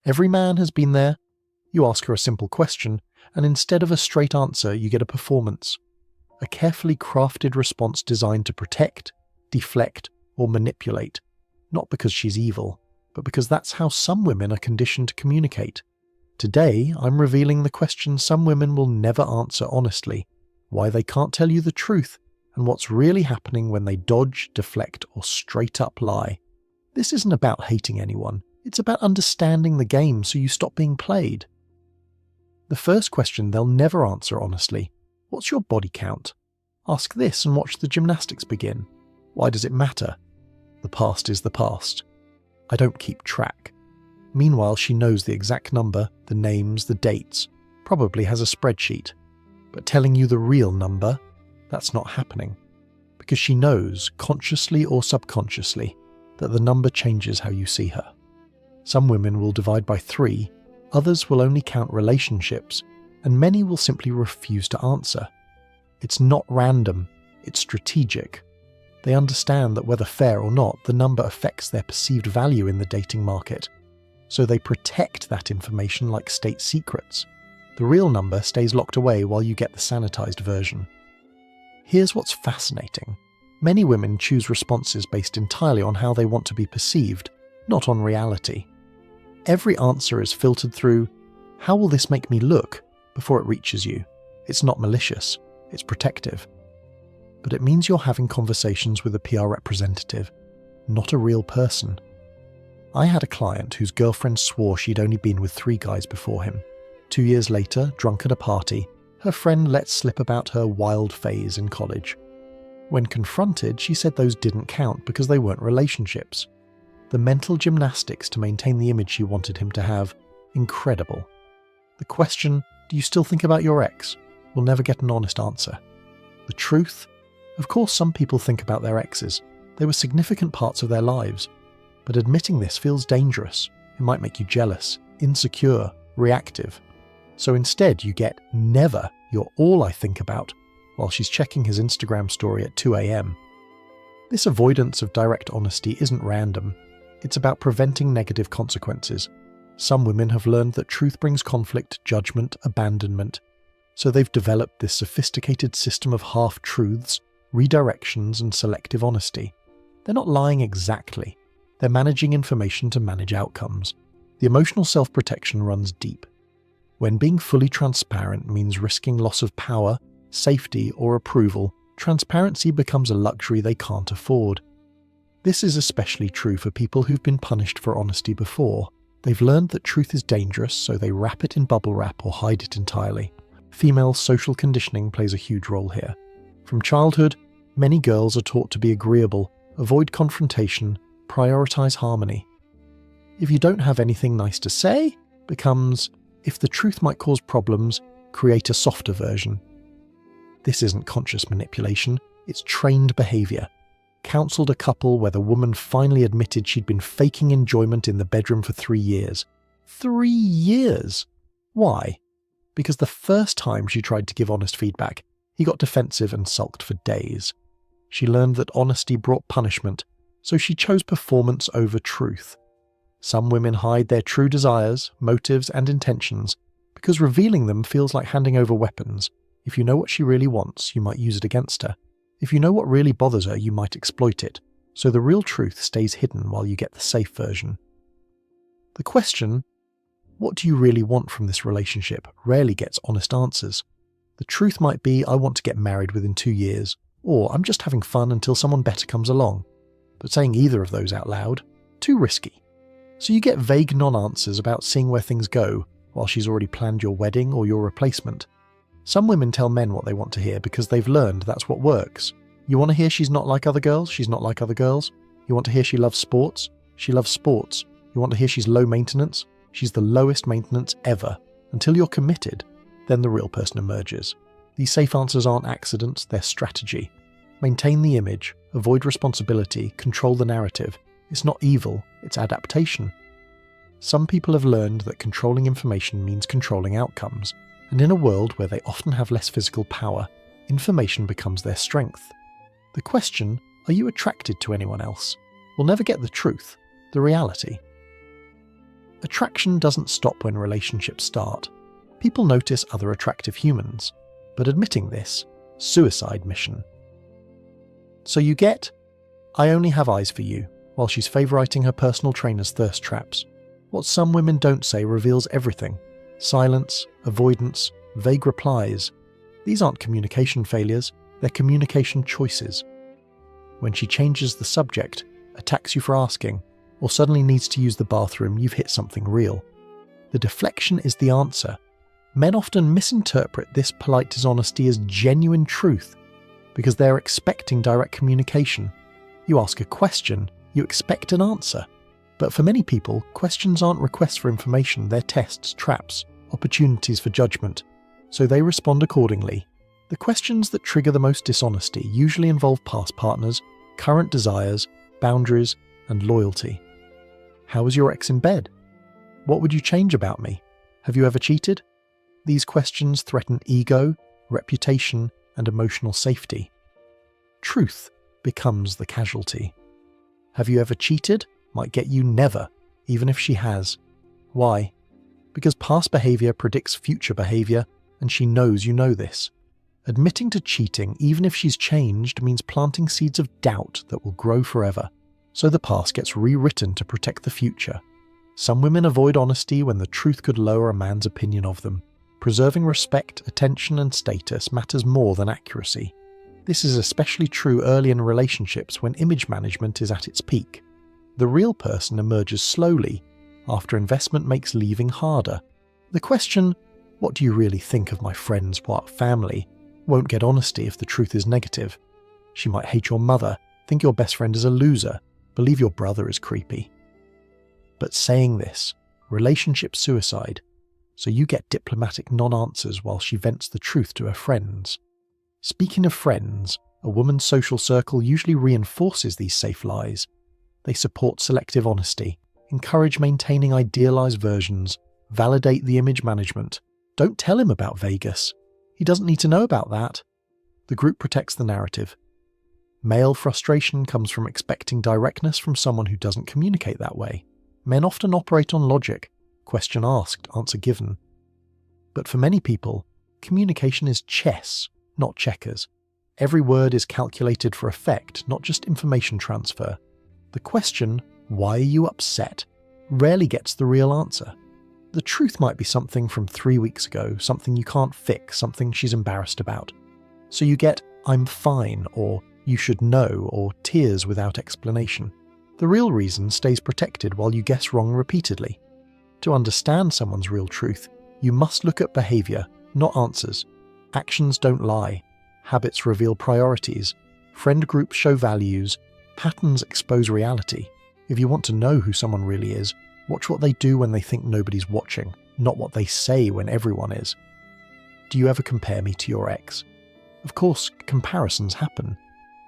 Every man has been there. You ask her a simple question, and instead of a straight answer, you get a performance. A carefully crafted response designed to protect, deflect, or manipulate. Not because she's evil, but because that's how some women are conditioned to communicate. Today, I'm revealing the question some women will never answer honestly, why they can't tell you the truth, and what's really happening when they dodge, deflect, or straight up lie. This isn't about hating anyone, it's about understanding the game so you stop being played. The first question they'll never answer honestly: what's your body count? Ask this and watch the gymnastics begin. Why does it matter? The past is the past. I don't keep track. Meanwhile, she knows the exact number, the names, the dates, probably has a spreadsheet. But telling you the real number, that's not happening. Because she knows, consciously or subconsciously, that the number changes how you see her. Some women will divide by 3, others will only count relationships, and many will simply refuse to answer. It's not random, it's strategic. They understand that whether fair or not, the number affects their perceived value in the dating market. So they protect that information like state secrets. The real number stays locked away while you get the sanitized version. Here's what's fascinating. Many women choose responses based entirely on how they want to be perceived, not on reality. Every answer is filtered through, how will this make me look, before it reaches you. It's not malicious, it's protective. But it means you're having conversations with a PR representative, not a real person. I had a client whose girlfriend swore she'd only been with 3 guys before him. 2 years later, drunk at a party, her friend let slip about her wild phase in college. When confronted, she said those didn't count because they weren't relationships. The mental gymnastics to maintain the image she wanted him to have, incredible. The question, do you still think about your ex, will never get an honest answer. The truth? Of course some people think about their exes. They were significant parts of their lives. But admitting this feels dangerous. It might make you jealous, insecure, reactive. So instead you get never, you're all I think about, while she's checking his Instagram story at 2 a.m. This avoidance of direct honesty isn't random. It's about preventing negative consequences. Some women have learned that truth brings conflict, judgment, abandonment. So they've developed this sophisticated system of half-truths, redirections, and selective honesty. They're not lying exactly. They're managing information to manage outcomes. The emotional self-protection runs deep. When being fully transparent means risking loss of power, safety, or approval, transparency becomes a luxury they can't afford. This is especially true for people who've been punished for honesty before. They've learned that truth is dangerous, so they wrap it in bubble wrap or hide it entirely. Female social conditioning plays a huge role here. From childhood, many girls are taught to be agreeable, avoid confrontation, prioritize harmony. If you don't have anything nice to say, becomes, if the truth might cause problems, create a softer version. This isn't conscious manipulation, it's trained behavior. Counseled a couple where the woman finally admitted she'd been faking enjoyment in the bedroom for 3 years. 3 years! Why? Because the first time she tried to give honest feedback, he got defensive and sulked for days. She learned that honesty brought punishment, so she chose performance over truth. Some women hide their true desires, motives, and intentions because revealing them feels like handing over weapons. If you know what she really wants, you might use it against her. If you know what really bothers her, you might exploit it. So the real truth stays hidden while you get the safe version. The question, what do you really want from this relationship, rarely gets honest answers. The truth might be, I want to get married within 2 years, or I'm just having fun until someone better comes along. But saying either of those out loud, too risky. So you get vague non-answers about seeing where things go, while she's already planned your wedding or your replacement. Some women tell men what they want to hear because they've learned that's what works. You want to hear she's not like other girls? She's not like other girls. You want to hear she loves sports? She loves sports. You want to hear she's low maintenance? She's the lowest maintenance ever. Until you're committed, then the real person emerges. These safe answers aren't accidents, they're strategy. Maintain the image, avoid responsibility, control the narrative. It's not evil, it's adaptation. Some people have learned that controlling information means controlling outcomes, and in a world where they often have less physical power, information becomes their strength. The question, are you attracted to anyone else, will never get the truth, the reality. Attraction doesn't stop when relationships start. People notice other attractive humans, but admitting this, suicide mission. So you get, I only have eyes for you, while she's favoriting her personal trainer's thirst traps. What some women don't say reveals everything. Silence, avoidance, vague replies. These aren't communication failures, they're communication choices. When she changes the subject, attacks you for asking, or suddenly needs to use the bathroom, you've hit something real. The deflection is the answer. Men often misinterpret this polite dishonesty as genuine truth because they're expecting direct communication. You ask a question, you expect an answer. But for many people, questions aren't requests for information, they're tests, traps, opportunities for judgment. So they respond accordingly. The questions that trigger the most dishonesty usually involve past partners, current desires, boundaries, and loyalty. How was your ex in bed? What would you change about me? Have you ever cheated? These questions threaten ego, reputation, and emotional safety. Truth becomes the casualty. Have you ever cheated? Might get you never, even if she has. Why? Because past behavior predicts future behavior, and she knows you know this. Admitting to cheating, even if she's changed, means planting seeds of doubt that will grow forever. So the past gets rewritten to protect the future. Some women avoid honesty when the truth could lower a man's opinion of them. Preserving respect, attention, and status matters more than accuracy. This is especially true early in relationships when image management is at its peak. The real person emerges slowly, after investment makes leaving harder. The question, what do you really think of my friends, family, won't get honesty if the truth is negative. She might hate your mother, think your best friend is a loser, believe your brother is creepy. But saying this, relationship suicide, so you get diplomatic non-answers while she vents the truth to her friends. Speaking of friends, a woman's social circle usually reinforces these safe lies. They support selective honesty, encourage maintaining idealized versions, validate the image management. Don't tell him about Vegas. He doesn't need to know about that. The group protects the narrative. Male frustration comes from expecting directness from someone who doesn't communicate that way. Men often operate on logic, question asked, answer given. But for many people, communication is chess, not checkers. Every word is calculated for effect, not just information transfer. The question, why are you upset, rarely gets the real answer. The truth might be something from 3 weeks ago, something you can't fix, something she's embarrassed about. So you get, I'm fine, or you should know, or tears without explanation. The real reason stays protected while you guess wrong repeatedly. To understand someone's real truth, you must look at behavior, not answers. Actions don't lie. Habits reveal priorities. Friend groups show values. Patterns expose reality. If you want to know who someone really is, watch what they do when they think nobody's watching, not what they say when everyone is. Do you ever compare me to your ex? Of course, comparisons happen.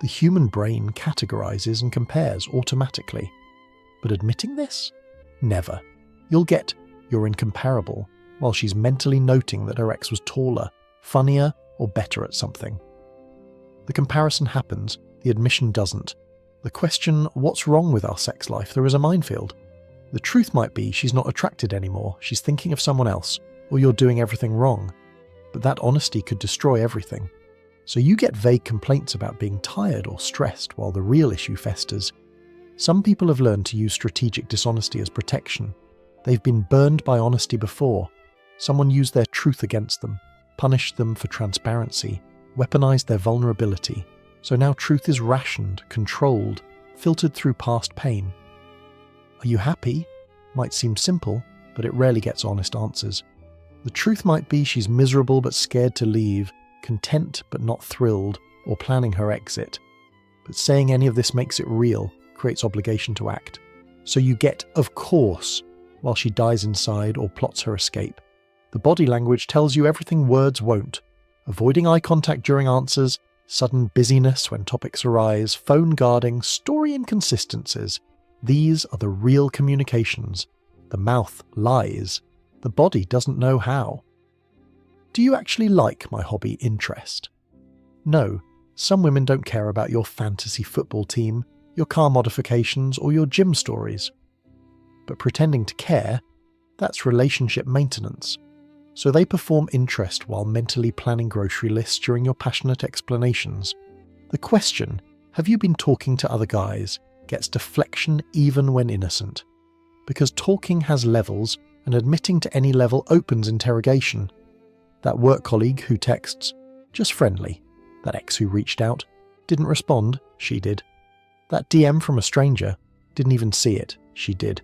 The human brain categorizes and compares automatically. But admitting this? Never. You'll get, you're incomparable, while she's mentally noting that her ex was taller, funnier, or better at something. The comparison happens, the admission doesn't. The question, what's wrong with our sex life? There is a minefield. The truth might be she's not attracted anymore, she's thinking of someone else, or you're doing everything wrong. But that honesty could destroy everything. So you get vague complaints about being tired or stressed while the real issue festers. Some people have learned to use strategic dishonesty as protection. They've been burned by honesty before. Someone used their truth against them, punished them for transparency, weaponized their vulnerability. So now truth is rationed, controlled, filtered through past pain. Are you happy? Might seem simple, but it rarely gets honest answers. The truth might be she's miserable but scared to leave, content but not thrilled, or planning her exit. But saying any of this makes it real, creates obligation to act. So you get, of course, while she dies inside or plots her escape. The body language tells you everything words won't. Avoiding eye contact during answers, sudden busyness when topics arise, phone guarding, story inconsistencies. These are the real communications. The mouth lies. The body doesn't know how. Do you actually like my hobby interest? No, some women don't care about your fantasy football team, your car modifications, or your gym stories. But pretending to care, That's relationship maintenance. So they perform interest while mentally planning grocery lists during your passionate explanations. The question, have you been talking to other guys, gets deflection even when innocent. Because talking has levels, and admitting to any level opens interrogation. That work colleague who texts, just friendly. That ex who reached out, didn't respond, she did. That DM from a stranger, didn't even see it, she did.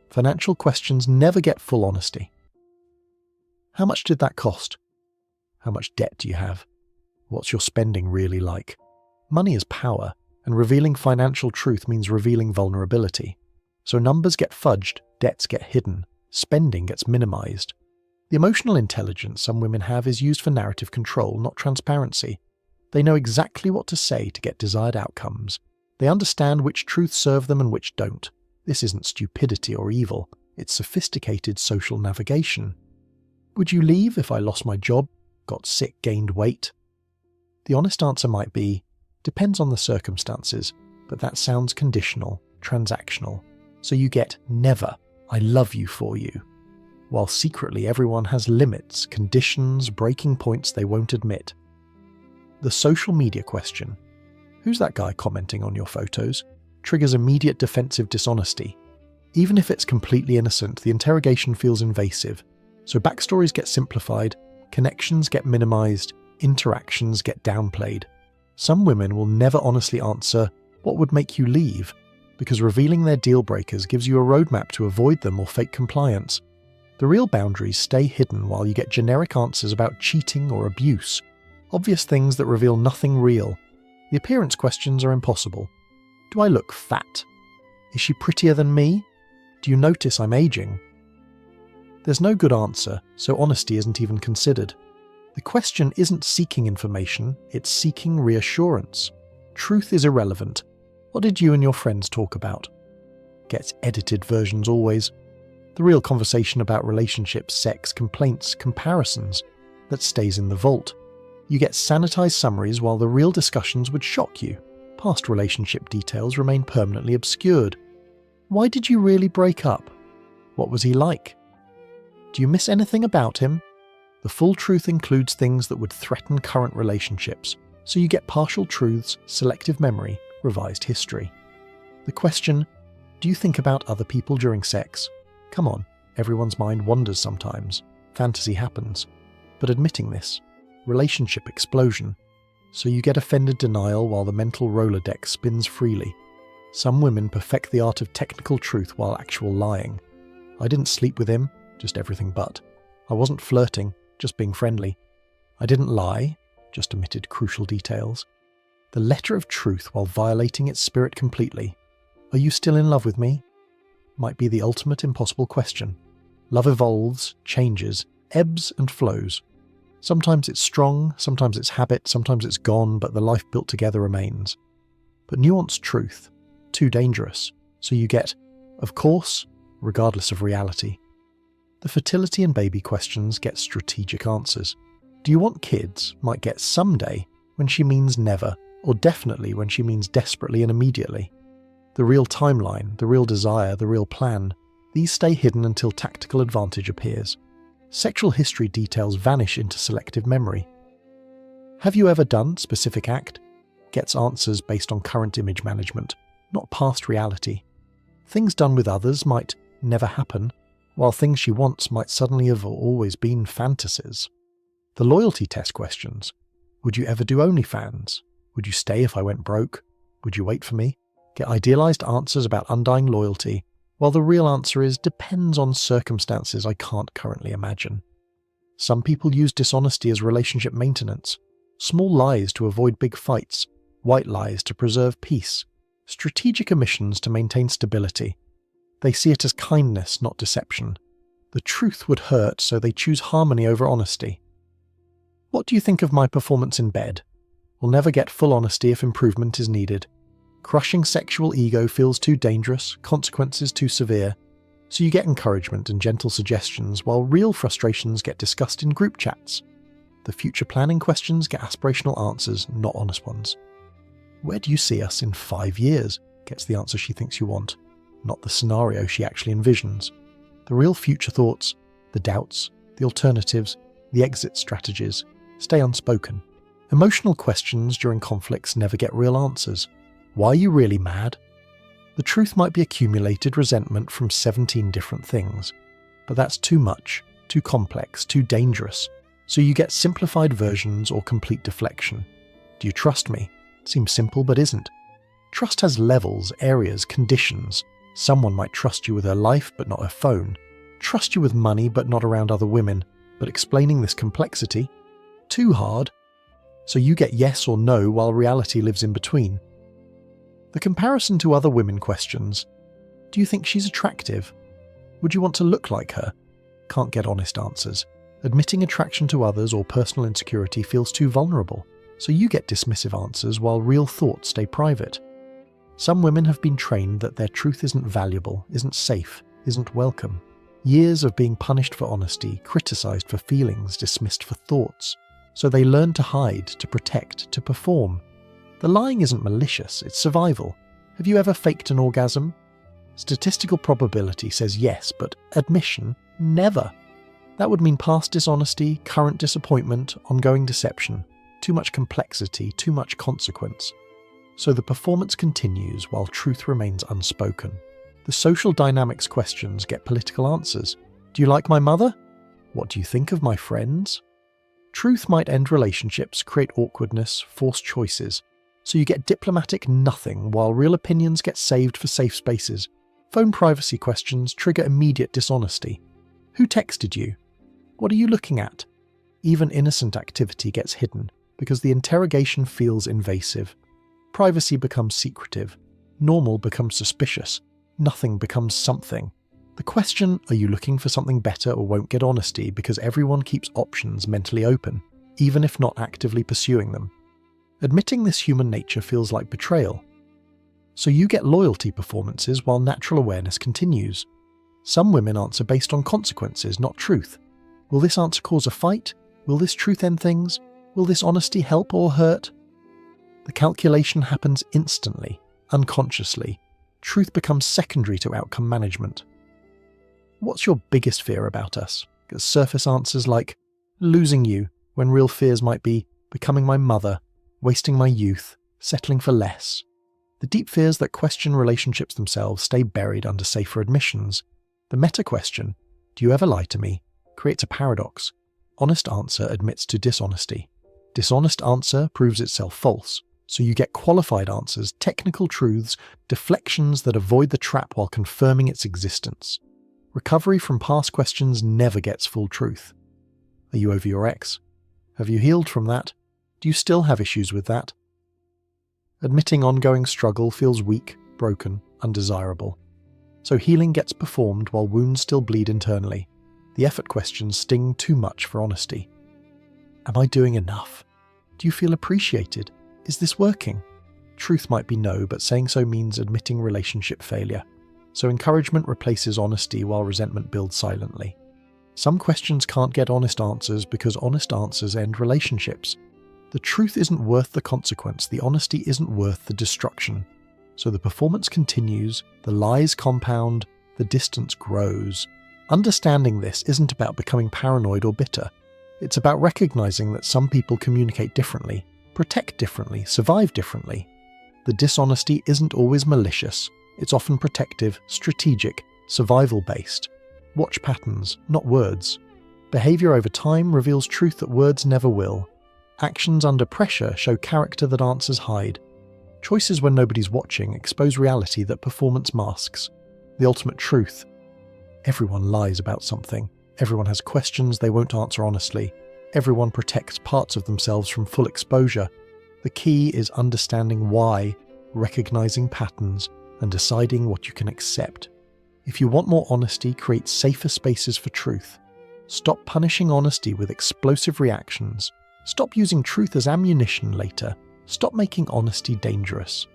Financial questions never get full honesty. How much did that cost? How much debt do you have? What's your spending really like? Money is power, and revealing financial truth means revealing vulnerability. So numbers get fudged, debts get hidden, spending gets minimized. The emotional intelligence some women have is used for narrative control, not transparency. They know exactly what to say to get desired outcomes. They understand which truths serve them and which don't. This isn't stupidity or evil, it's sophisticated social navigation. Would you leave if I lost my job, got sick, gained weight? The honest answer might be, depends on the circumstances, but that sounds conditional, transactional. So you get never, I love you for you. While secretly everyone has limits, conditions, breaking points they won't admit. The social media question, who's that guy commenting on your photos, triggers immediate defensive dishonesty. Even if it's completely innocent, the interrogation feels invasive. So backstories get simplified, connections get minimized, interactions get downplayed. Some women will never honestly answer, what would make you leave? Because revealing their deal breakers gives you a roadmap to avoid them or fake compliance. The real boundaries stay hidden while you get generic answers about cheating or abuse. Obvious things that reveal nothing real. The appearance questions are impossible. Do I look fat? Is she prettier than me? Do you notice I'm aging? There's no good answer, so honesty isn't even considered. The question isn't seeking information, it's seeking reassurance. Truth is irrelevant. What did you and your friends talk about? Gets edited versions always. The real conversation about relationships, sex, complaints, comparisons, that stays in the vault. You get sanitized summaries while the real discussions would shock you. Past relationship details remain permanently obscured. Why did you really break up? What was he like? Do you miss anything about him? The full truth includes things that would threaten current relationships, so you get partial truths, selective memory, revised history. The question, do you think about other people during sex? Come on, everyone's mind wanders sometimes. Fantasy happens. But admitting this, relationship explosion. So you get offended denial while the mental Rolodex spins freely. Some women perfect the art of technical truth while actual lying. I didn't sleep with him, just everything but. I wasn't flirting, just being friendly. I didn't lie, just omitted crucial details. The letter of truth while violating its spirit completely. Are you still in love with me? Might be the ultimate impossible question. Love evolves, changes, ebbs and flows. Sometimes it's strong, sometimes it's habit, sometimes it's gone, but the life built together remains. But nuanced truth, too dangerous. So you get, of course, regardless of reality. The fertility and baby questions get strategic answers. Do you want kids might get someday when she means never, or definitely when she means desperately and immediately. The real timeline, the real desire, the real plan, these stay hidden until tactical advantage appears. Sexual history details vanish into selective memory. Have you ever done specific act? Gets answers based on current image management, not past reality. Things done with others might never happen, while things she wants might suddenly have always been fantasies. The loyalty test questions. Would you ever do OnlyFans? Would you stay if I went broke? Would you wait for me? Get idealized answers about undying loyalty, while the real answer is depends on circumstances I can't currently imagine. Some people use dishonesty as relationship maintenance. Small lies to avoid big fights, white lies to preserve peace, strategic omissions to maintain stability. They see it as kindness, not deception. The truth would hurt, so they choose harmony over honesty. What do you think of my performance in bed? We'll never get full honesty if improvement is needed. Crushing sexual ego feels too dangerous, consequences too severe, so you get encouragement and gentle suggestions while real frustrations get discussed in group chats. The future planning questions get aspirational answers, not honest ones. Where do you see us in 5 years? Gets the answer she thinks you want, not the scenario she actually envisions. The real future thoughts, the doubts, the alternatives, the exit strategies, stay unspoken. Emotional questions during conflicts never get real answers. Why are you really mad? The truth might be accumulated resentment from 17 different things, but that's too much, too complex, too dangerous. So you get simplified versions or complete deflection. Do you trust me? Seems simple but isn't. Trust has levels, areas, conditions. Someone might trust you with her life but not her phone. Trust you with money but not around other women. But explaining this complexity? Too hard. So you get yes or no while reality lives in between. The comparison to other women questions. Do you think she's attractive? Would you want to look like her? Can't get honest answers. Admitting attraction to others or personal insecurity feels too vulnerable. So you get dismissive answers while real thoughts stay private. Some women have been trained that their truth isn't valuable, isn't safe, isn't welcome. Years of being punished for honesty, criticized for feelings, dismissed for thoughts. So they learn to hide, to protect, to perform. The lying isn't malicious, it's survival. Have you ever faked an orgasm? Statistical probability says yes, but admission, never. That would mean past dishonesty, current disappointment, ongoing deception. Too much complexity, too much consequence. So the performance continues while truth remains unspoken. The social dynamics questions get political answers. Do you like my mother? What do you think of my friends? Truth might end relationships, create awkwardness, force choices. So you get diplomatic nothing while real opinions get saved for safe spaces. Phone privacy questions trigger immediate dishonesty. Who texted you? What are you looking at? Even innocent activity gets hidden because the interrogation feels invasive. Privacy becomes secretive. Normal becomes suspicious. Nothing becomes something. The question, are you looking for something better or won't get honesty because everyone keeps options mentally open, even if not actively pursuing them. Admitting this human nature feels like betrayal. So you get loyalty performances while natural awareness continues. Some women answer based on consequences, not truth. Will this answer cause a fight? Will this truth end things? Will this honesty help or hurt? The calculation happens instantly, unconsciously. Truth becomes secondary to outcome management. What's your biggest fear about us? Get surface answers like, losing you, when real fears might be, becoming my mother, wasting my youth, settling for less. The deep fears that question relationships themselves stay buried under safer admissions. The meta question, do you ever lie to me, creates a paradox. Honest answer admits to dishonesty. Dishonest answer proves itself false. So you get qualified answers, technical truths, deflections that avoid the trap while confirming its existence. Recovery from past questions never gets full truth. Are you over your ex? Have you healed from that? Do you still have issues with that? Admitting ongoing struggle feels weak, broken, undesirable. So healing gets performed while wounds still bleed internally. The effort questions sting too much for honesty. Am I doing enough? Do you feel appreciated? Is this working? Truth might be no, but saying so means admitting relationship failure. So encouragement replaces honesty while resentment builds silently. Some questions can't get honest answers because honest answers end relationships. The truth isn't worth the consequence, the honesty isn't worth the destruction. So the performance continues, the lies compound, the distance grows. Understanding this isn't about becoming paranoid or bitter. It's about recognizing that some people communicate differently, protect differently, survive differently. The dishonesty isn't always malicious. It's often protective, strategic, survival-based. Watch patterns, not words. Behavior over time reveals truth that words never will. Actions under pressure show character that answers hide. Choices when nobody's watching expose reality that performance masks. The ultimate truth. Everyone lies about something. Everyone has questions they won't answer honestly. Everyone protects parts of themselves from full exposure. The key is understanding why, recognizing patterns, and deciding what you can accept. If you want more honesty, create safer spaces for truth. Stop punishing honesty with explosive reactions. Stop using truth as ammunition later. Stop making honesty dangerous.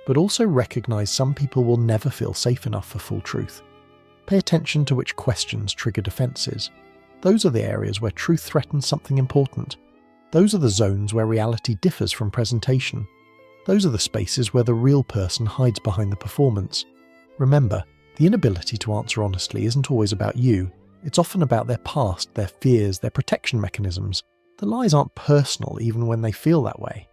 But also recognize some people will never feel safe enough for full truth. Pay attention to which questions trigger defenses. Those are the areas where truth threatens something important. Those are the zones where reality differs from presentation. Those are the spaces where the real person hides behind the performance. Remember, The inability to answer honestly isn't always about you. It's often about their past, their fears, their protection mechanisms. The lies aren't personal even when they feel that way.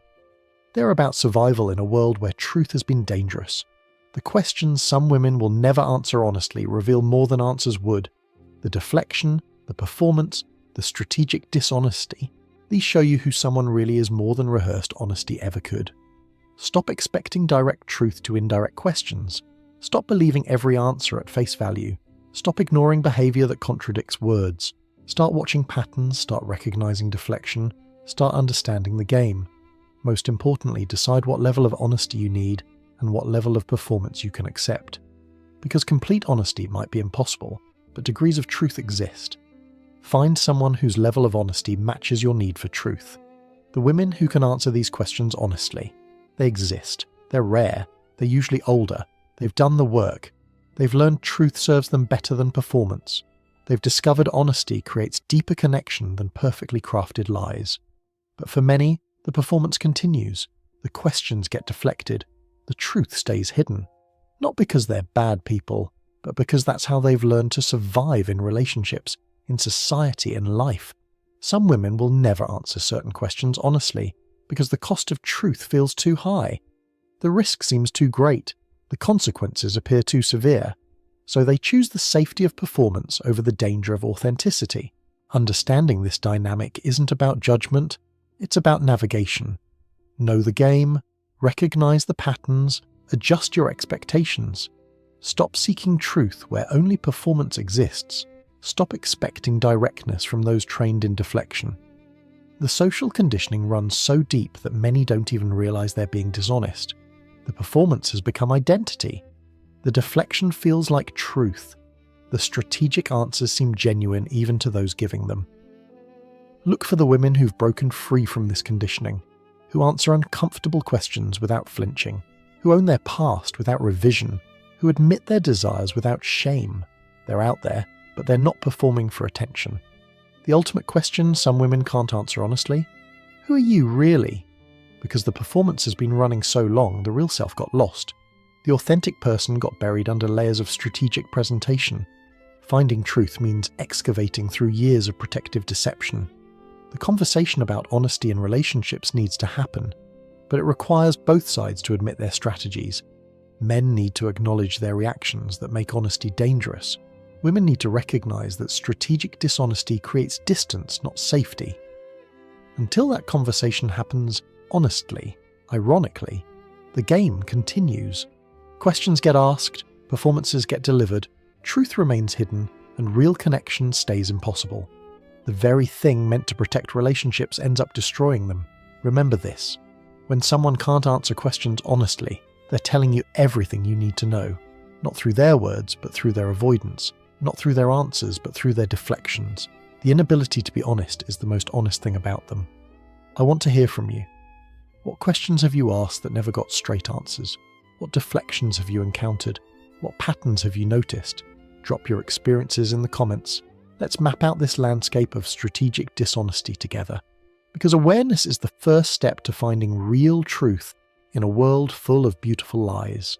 They're about survival in a world where truth has been dangerous. The questions some women will never answer honestly reveal more than answers would. The deflection, the performance, the strategic dishonesty, these show you who someone really is more than rehearsed honesty ever could. Stop expecting direct truth to indirect questions. Stop believing every answer at face value. Stop ignoring behavior that contradicts words. Start watching patterns, start recognizing deflection, start understanding the game. Most importantly, decide what level of honesty you need and what level of performance you can accept. Because complete honesty might be impossible, but degrees of truth exist. Find someone whose level of honesty matches your need for truth. The women who can answer these questions honestly, they exist. They're rare. They're usually older. They've done the work. They've learned truth serves them better than performance. They've discovered honesty creates deeper connection than perfectly crafted lies. But for many, the performance continues. The questions get deflected. The truth stays hidden. Not because they're bad people, but because that's how they've learned to survive in relationships, in society and life. Some women will never answer certain questions honestly, because the cost of truth feels too high. The risk seems too great. The consequences appear too severe. So they choose the safety of performance over the danger of authenticity. Understanding this dynamic isn't about judgment, it's about navigation. Know the game, recognize the patterns, adjust your expectations. Stop seeking truth where only performance exists. Stop expecting directness from those trained in deflection. The social conditioning runs so deep that many don't even realize they're being dishonest. The performance has become identity. The deflection feels like truth. The strategic answers seem genuine even to those giving them. Look for the women who've broken free from this conditioning, who answer uncomfortable questions without flinching, who own their past without revision, who admit their desires without shame. They're out there, but they're not performing for attention. The ultimate question some women can't answer honestly: who are you really? Because the performance has been running so long, the real self got lost. The authentic person got buried under layers of strategic presentation. Finding truth means excavating through years of protective deception. The conversation about honesty in relationships needs to happen, but it requires both sides to admit their strategies. Men need to acknowledge their reactions that make honesty dangerous. Women need to recognize that strategic dishonesty creates distance, not safety. Until that conversation happens honestly, ironically, the game continues. Questions get asked, performances get delivered, truth remains hidden, and real connection stays impossible. The very thing meant to protect relationships ends up destroying them. Remember this: when someone can't answer questions honestly, they're telling you everything you need to know. Not through their words, but through their avoidance. Not through their answers, but through their deflections. The inability to be honest is the most honest thing about them. I want to hear from you. What questions have you asked that never got straight answers? What deflections have you encountered? What patterns have you noticed? Drop your experiences in the comments. Let's map out this landscape of strategic dishonesty together. Because awareness is the first step to finding real truth in a world full of beautiful lies.